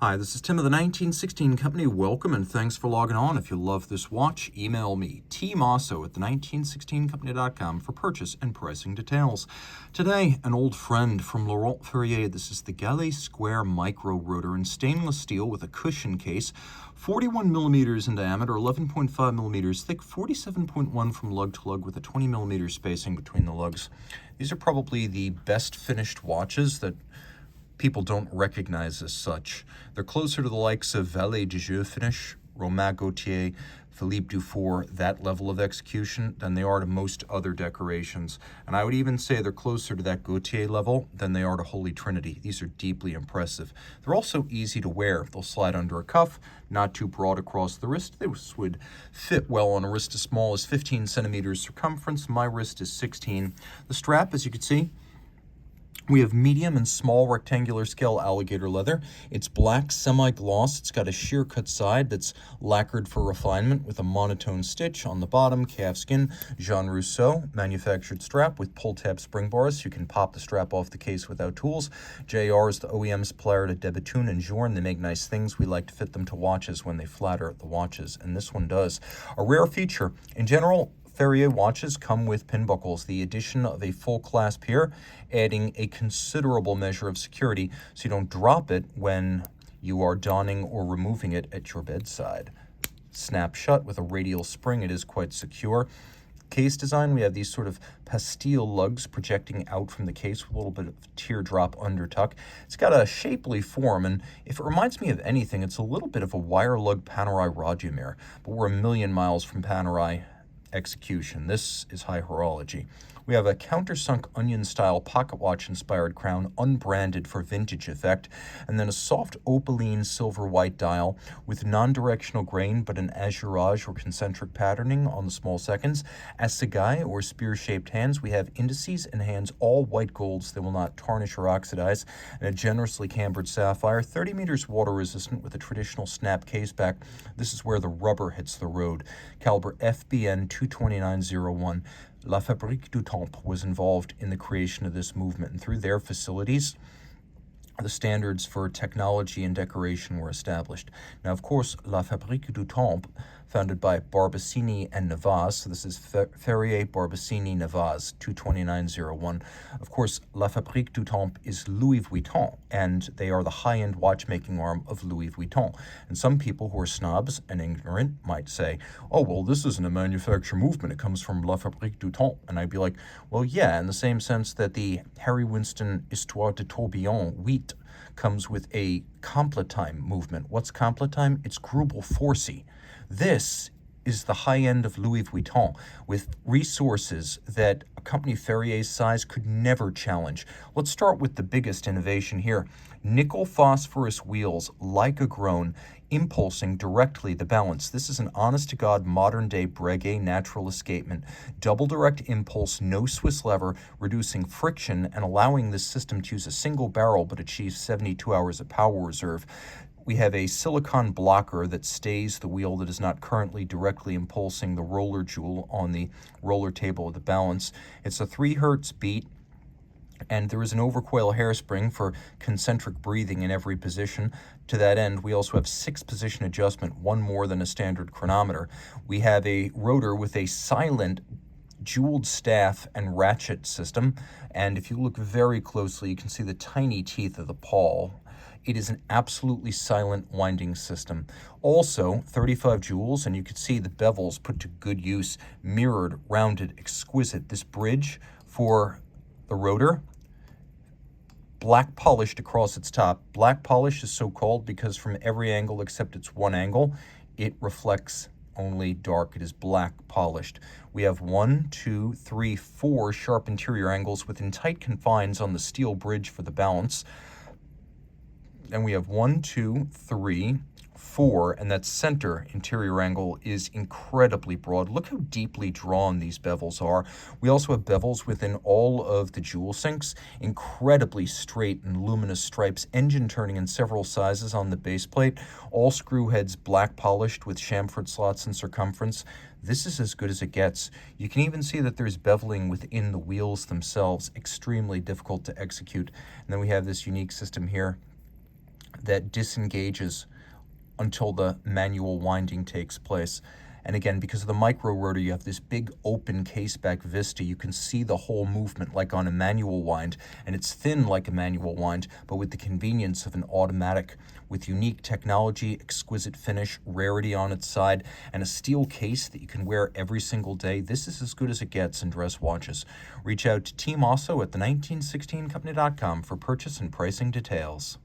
Hi, this is Tim of the 1916 Company. Welcome and thanks for logging on. If you love this watch, email me, Team Mosso at the1916company.com for purchase and pricing details. Today, an old friend from Laurent Ferrier. This is the Galet Square Micro-Rotor in stainless steel with a cushion case, 41 millimeters in diameter, 11.5 millimeters thick, 47.1 from lug to lug with a 20 millimeter spacing between the lugs. These are probably the best finished watches that people don't recognize as such. They're closer to the likes of Valet de Jeu finish, Romain Gauthier, Philippe Dufour, that level of execution, than they are to most other decorations. And I would even say they're closer to that Gauthier level than they are to Holy Trinity. These are deeply impressive. They're also easy to wear. They'll slide under a cuff, not too broad across the wrist. This would fit well on a wrist as small as 15 centimeters circumference. My wrist is 16. The strap, as you can see, we have medium and small rectangular scale alligator leather. It's black semi-gloss. It's got a sheer cut side that's lacquered for refinement with a monotone stitch on the bottom, calf skin, Jean Rousseau manufactured strap with pull-tab spring bars. You can pop the strap off the case without tools. JR is the OEM supplier to Debitoon and Journe. They make nice things. We like to fit them to watches when they flatter the watches, and this one does. A rare feature. In general, Ferrier watches come with pin buckles. The addition of a full clasp here, adding a considerable measure of security so you don't drop it when you are donning or removing it at your bedside. Snap shut with a radial spring. It is quite secure. Case design, we have these sort of pastille lugs projecting out from the case with a little bit of teardrop undertuck. It's got a shapely form, and if it reminds me of anything, it's a little bit of a wire lug Panerai Rodimer, but we're a million miles from Panerai execution. This is high horology. We have a countersunk onion-style pocket watch-inspired crown, unbranded for vintage effect, and then a soft opaline silver-white dial with non-directional grain but an azurage or concentric patterning on the small seconds. Assegai or spear-shaped hands. We have indices and hands all white golds. They will not tarnish or oxidize. And a generously cambered sapphire, 30 meters water-resistant with a traditional snap case back. This is where the rubber hits the road. Caliber FBN 22901. La Fabrique du Temps was involved in the creation of this movement, and through their facilities, the standards for technology and decoration were established. Now, of course, La Fabrique du Temps, founded by Barbacini and Navaz, so this is Ferrier Barbacini Navaz, 22901. Of course, La Fabrique du Temps is Louis Vuitton, and they are the high-end watchmaking arm of Louis Vuitton. And some people who are snobs and ignorant might say, oh, well, this isn't a manufacture movement. It comes from La Fabrique du Temps. And I'd be like, well, yeah, in the same sense that the Harry Winston Histoire de Tourbillon wheat comes with a completime movement. What's completime? It's Grubel Forsey. This is the high end of Louis Vuitton with resources that a company Ferrier's size could never challenge. Let's start with the biggest innovation here. Nickel phosphorus wheels, like a grown, impulsing directly the balance. This is an honest-to-God modern-day Breguet natural escapement. Double direct impulse, no Swiss lever, reducing friction and allowing this system to use a single barrel but achieve 72 hours of power reserve. We have a silicon blocker that stays the wheel that is not currently directly impulsing the roller jewel on the roller table of the balance. It's a 3 hertz beat, and there is an overcoil hairspring for concentric breathing in every position. To that end, we also have 6 position adjustment, one more than a standard chronometer. We have a rotor with a silent jeweled staff and ratchet system, and if you look very closely, you can see the tiny teeth of the pawl. It is an absolutely silent winding system. Also, 35 jewels, and you can see the bevels put to good use, mirrored, rounded, exquisite. This bridge for the rotor, black polished across its top. Black polish is so called because from every angle except its one angle, it reflects only dark. It is black polished. We have 1, 2, 3, 4 sharp interior angles within tight confines on the steel bridge for the balance. And we have 1, 2, 3, 4, and that center interior angle is incredibly broad. Look how deeply drawn these bevels are. We also have bevels within all of the jewel sinks, incredibly straight and luminous stripes, engine turning in several sizes on the base plate, all screw heads black polished with chamfered slots in circumference. This is as good as it gets. You can even see that there's beveling within the wheels themselves, extremely difficult to execute. And then we have this unique system here that disengages until the manual winding takes place. And again, because of the micro rotor, you have this big open caseback vista. You can see the whole movement like on a manual wind, and it's thin like a manual wind, but with the convenience of an automatic, with unique technology, exquisite finish, rarity on its side, and a steel case that you can wear every single day. This is as good as it gets in dress watches. Reach out to Team Mosso at the 1916company.com for purchase and pricing details.